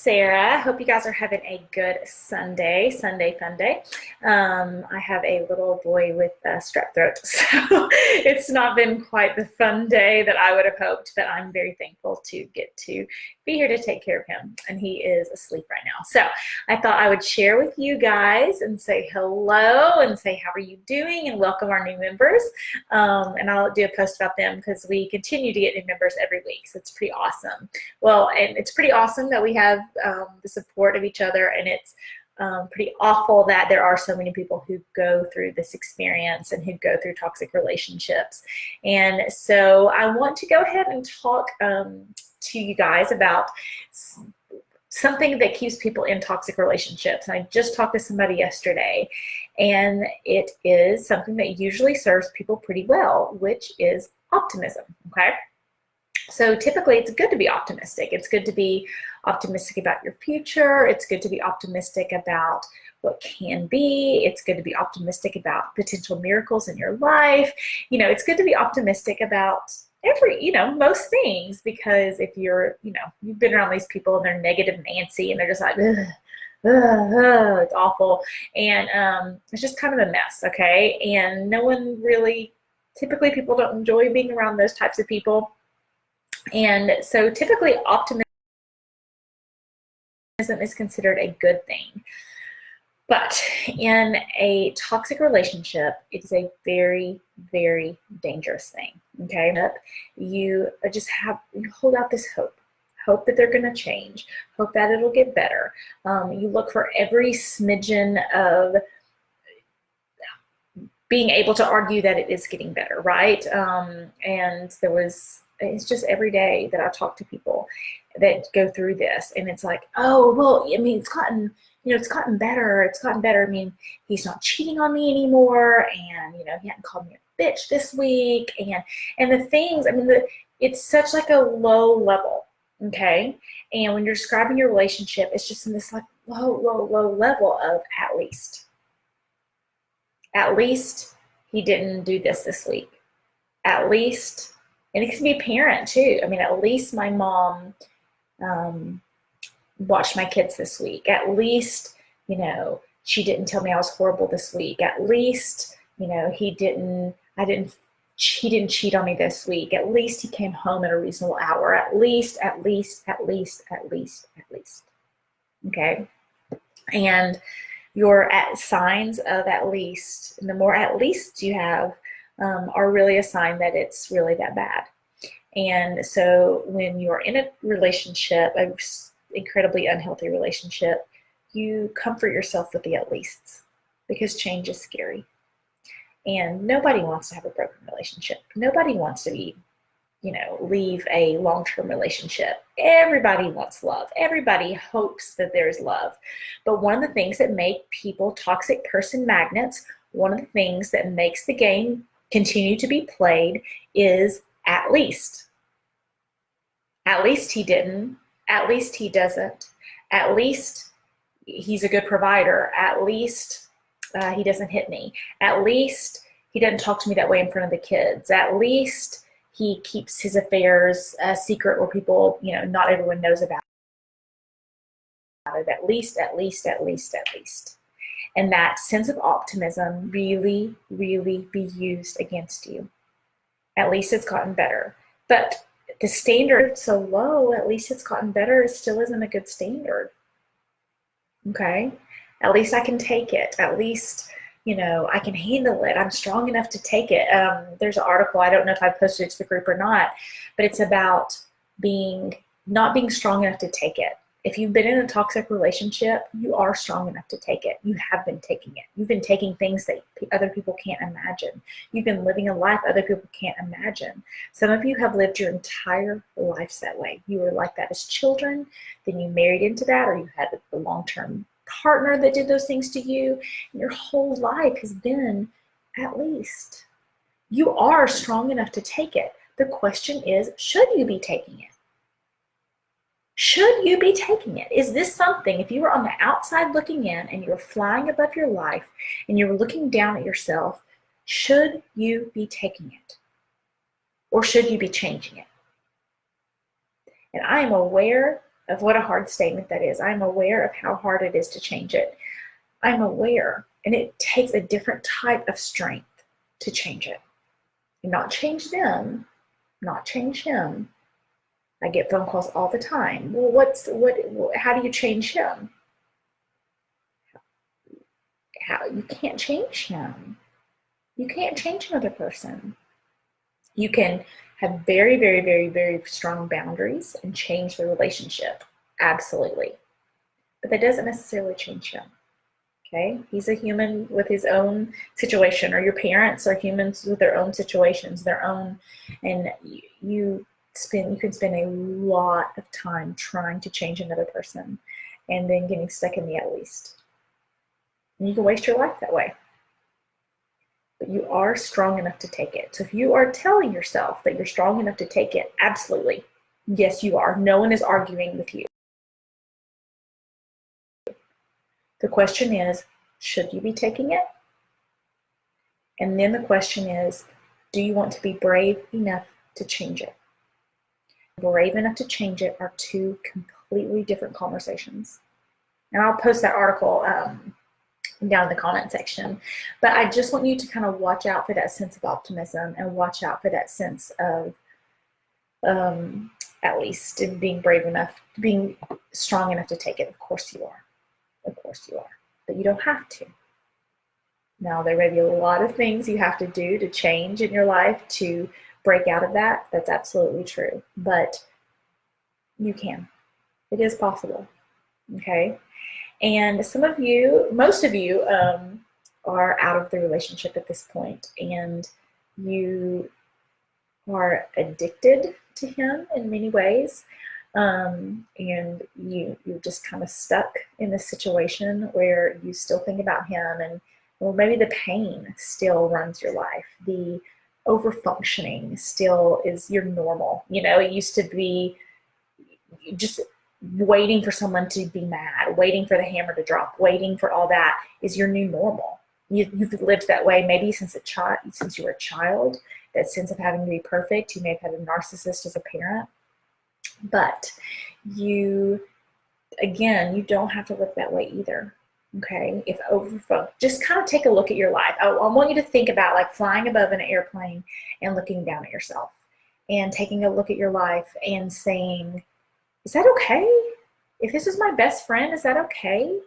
Sarah. Hope you guys are having a good Sunday fun day. I have a little boy with strep throat, so it's not been quite the fun day that I would have hoped, but I'm very thankful to get to be here to take care of him, and he is asleep right now. So I thought I would share with you guys and say hello and say how are you doing and welcome our new members. And I'll do a post about them because we continue to get new members every week, so it's pretty awesome. Well, and it's pretty awesome that we have the support of each other, and it's pretty awful that there are so many people who go through this experience and who go through toxic relationships. And so I want to go ahead and talk to you guys about something that keeps people in toxic relationships. And I just talked to somebody yesterday, and it is something that usually serves people pretty well, which is optimism, okay? So typically it's good to be optimistic. It's good to be optimistic about your future. It's good to be optimistic about what can be. It's good to be optimistic about potential miracles in your life. You know, it's good to be optimistic about most things, because if you're, you've been around these people and they're negative Nancy and they're just like, ugh, it's awful. And it's just kind of a mess, okay? And no one really, typically people don't enjoy being around those types of people. And so typically optimism is considered a good thing. But in a toxic relationship, it is a very, very dangerous thing, okay? You hold out this hope that they're gonna change, hope that it'll get better. You look for every smidgen of being able to argue that it is getting better, right? And it's just every day that I talk to people that go through this, and it's like, oh, well, I mean, it's gotten better. It's gotten better. I mean, he's not cheating on me anymore, and he hadn't called me a bitch this week, and the things. I mean, it's such like a low level, okay? And when you're describing your relationship, it's just in this like low level of at least. At least he didn't do this week. At least, and it can be a parent too. I mean, at least my mom watched my kids this week. At least, she didn't tell me I was horrible this week. At least, he didn't cheat on me this week. At least he came home at a reasonable hour. At least. Okay. And your signs of at least, and the more at least you have, are really a sign that it's really that bad. And so when you're in a relationship, an incredibly unhealthy relationship, you comfort yourself with the at leasts, because change is scary. And nobody wants to have a broken relationship. Nobody wants to be, leave a long-term relationship. Everybody wants love. Everybody hopes that there's love. But one of the things that make people toxic person magnets, one of the things that makes the game continue to be played is at least. At least he didn't. At least he doesn't. At least he's a good provider. At least he doesn't hit me. At least he doesn't talk to me that way in front of the kids. At least he keeps his affairs a secret where people, not everyone knows about it. At least. And that sense of optimism really, really be used against you. At least it's gotten better. But the standard is so low, at least it's gotten better, it still isn't a good standard. Okay? At least I can take it. At least, I can handle it. I'm strong enough to take it. There's an article, I don't know if I posted it to the group or not, but it's about not being strong enough to take it. If you've been in a toxic relationship, you are strong enough to take it. You have been taking it. You've been taking things that other people can't imagine. You've been living a life other people can't imagine. Some of you have lived your entire lives that way. You were like that as children, then you married into that, or you had a long-term partner that did those things to you. And your whole life has been at least. You are strong enough to take it. The question is, should you be taking it? Should you be taking it? Is this something, if you were on the outside looking in and you're flying above your life and you're looking down at yourself, should you be taking it? Or should you be changing it? And I am aware of what a hard statement that is. I'm aware of how hard it is to change it. I'm aware, and it takes a different type of strength to change it. Not change them, not change him. I get phone calls all the time. Well, how do you change him? How? You can't change him. You can't change another person. You can have very, very, very, very strong boundaries and change the relationship. Absolutely. But that doesn't necessarily change him. Okay? He's a human with his own situation, or your parents are humans with their own situations, and you can spend a lot of time trying to change another person and then getting stuck in the at least. And you can waste your life that way. But you are strong enough to take it. So if you are telling yourself that you're strong enough to take it, absolutely. Yes, you are. No one is arguing with you. The question is, should you be taking it? And then the question is, do you want to be brave enough to change it? Brave enough to change it are two completely different conversations. And I'll post that article down in the comment section. But I just want you to kind of watch out for that sense of optimism and watch out for that sense of at least being brave enough, being strong enough to take it. Of course you are. Of course you are. But you don't have to. Now, there may be a lot of things you have to do to change in your life to break out of that. That's absolutely true. But you can. It is possible. Okay? And some of you, most of you, are out of the relationship at this point, and you are addicted to him in many ways. And you're just kind of stuck in this situation where you still think about him, and well, maybe the pain still runs your life. The overfunctioning still is your normal. You know, it used to be just waiting for someone to be mad, waiting for the hammer to drop, waiting for all that is your new normal. You've lived that way maybe since you were a child, that sense of having to be perfect. You may have had a narcissist as a parent. But you don't have to live that way either. Okay? Just kind of take a look at your life. I want you to think about like flying above an airplane and looking down at yourself and taking a look at your life and saying, is that okay? If this is my best friend, is that okay?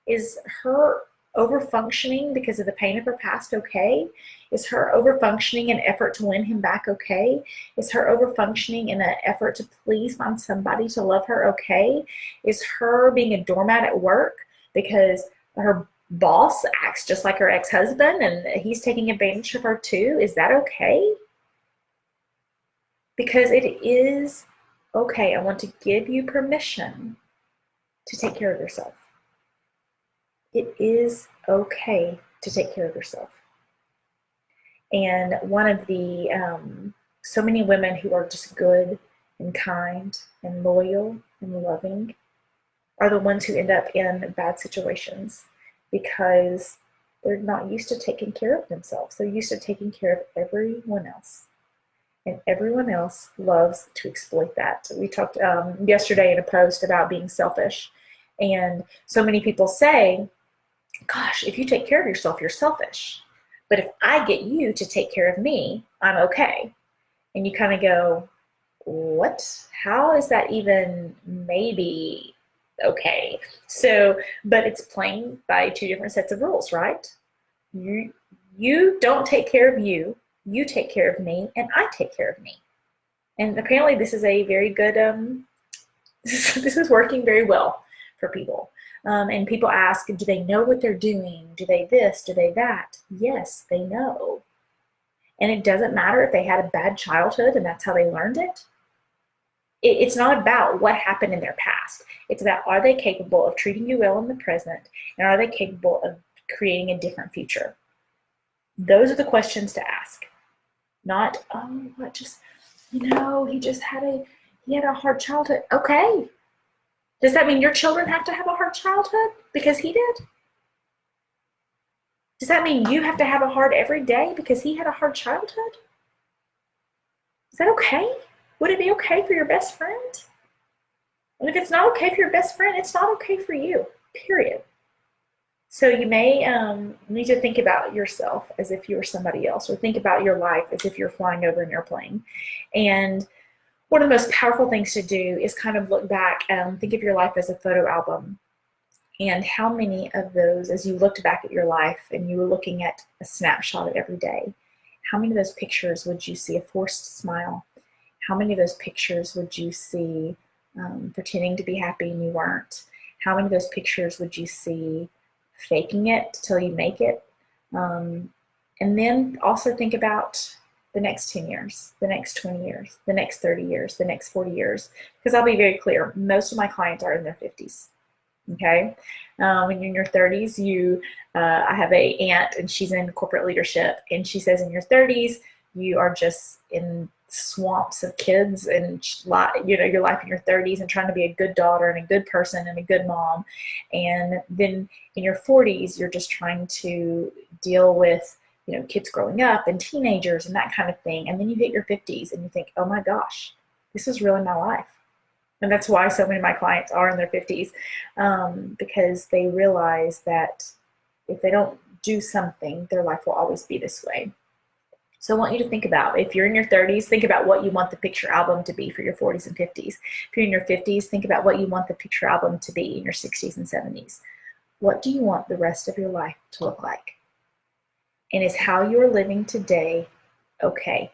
Is her overfunctioning because of the pain of her past okay? Is her overfunctioning an effort to win him back okay? Is her overfunctioning in an effort to please find somebody to love her okay? Is her being a doormat at work because her boss acts just like her ex-husband and he's taking advantage of her too? Is that okay? Because it is okay. I want to give you permission to take care of yourself. It is okay to take care of yourself. And one of the, so many women who are just good and kind and loyal and loving are the ones who end up in bad situations because they're not used to taking care of themselves. They're used to taking care of everyone else. And everyone else loves to exploit that. We talked yesterday in a post about being selfish. And so many people say, gosh, if you take care of yourself, you're selfish. But if I get you to take care of me, I'm okay. And you kind of go, what? How is that even maybe okay? So, but it's playing by two different sets of rules, right? You don't take care of you. You take care of me, and I take care of me. And apparently this is a very good, this is working very well for people. And people ask, do they know what they're doing? Do they this? Do they that? Yes, they know. And it doesn't matter if they had a bad childhood and that's how they learned it. It's not about what happened in their past. It's about, are they capable of treating you well in the present? And are they capable of creating a different future? Those are the questions to ask. Not, oh, what just, he had a hard childhood. Okay. Does that mean your children have to have a hard childhood because he did? Does that mean you have to have a hard every day because he had a hard childhood? Is that okay? Would it be okay for your best friend? And if it's not okay for your best friend, it's not okay for you, period. So you may need to think about yourself as if you were somebody else, or think about your life as if you're flying over an airplane. And one of the most powerful things to do is kind of look back and think of your life as a photo album. And how many of those, as you looked back at your life and you were looking at a snapshot of every day, how many of those pictures would you see a forced smile? How many of those pictures would you see pretending to be happy and you weren't? How many of those pictures would you see faking it till you make it? And then also think about the next 10 years, the next 20 years, the next 30 years, the next 40 years. Because I'll be very clear, most of my clients are in their 50s. Okay, when you're in your 30s, I have a aunt and she's in corporate leadership, and she says in your 30s you are just in swamps of kids and your life in your 30s and trying to be a good daughter and a good person and a good mom, and then in your 40s you're just trying to deal with kids growing up and teenagers and that kind of thing, and then you hit your 50s and you think, oh my gosh, this is really my life. And that's why so many of my clients are in their 50s, because they realize that if they don't do something, their life will always be this way. So I want you to think about, if you're in your 30s, think about what you want the picture album to be for your 40s and 50s. If you're in your 50s, think about what you want the picture album to be in your 60s and 70s. What do you want the rest of your life to look like? And is how you're living today okay?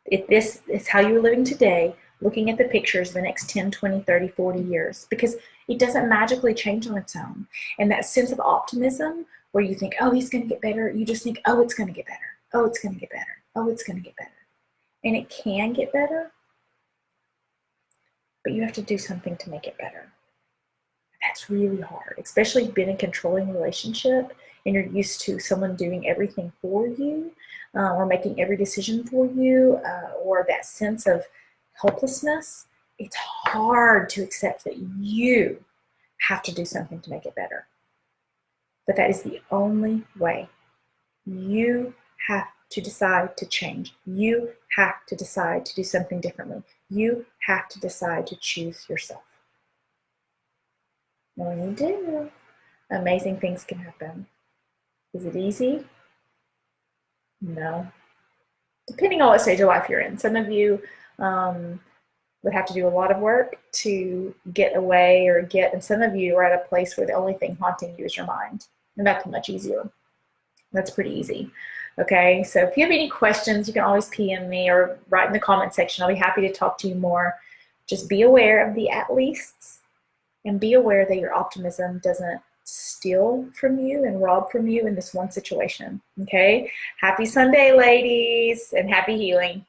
If this is how you're living today, looking at the pictures the next 10, 20, 30, 40 years, because it doesn't magically change on its own. And that sense of optimism where you think, oh, he's going to get better, you just think, oh, it's going to get better. Oh, it's going to get better. Oh, it's going to get better. And it can get better, but you have to do something to make it better. That's really hard, especially if you've been in a controlling relationship and you're used to someone doing everything for you, or making every decision for you, or that sense of helplessness. It's hard to accept that you have to do something to make it better. But that is the only way. You have to decide to change. You have to decide to do something differently. You have to decide to choose yourself. And when you do, amazing things can happen. Is it easy? No. Depending on what stage of life you're in. Some of you would have to do a lot of work to get away and some of you are at a place where the only thing haunting you is your mind. And that's much easier. That's pretty easy. Okay, so if you have any questions, you can always PM me or write in the comment section. I'll be happy to talk to you more. Just be aware of the at leasts, and be aware that your optimism doesn't steal from you and rob from you in this one situation. Okay, happy Sunday, ladies, and happy healing.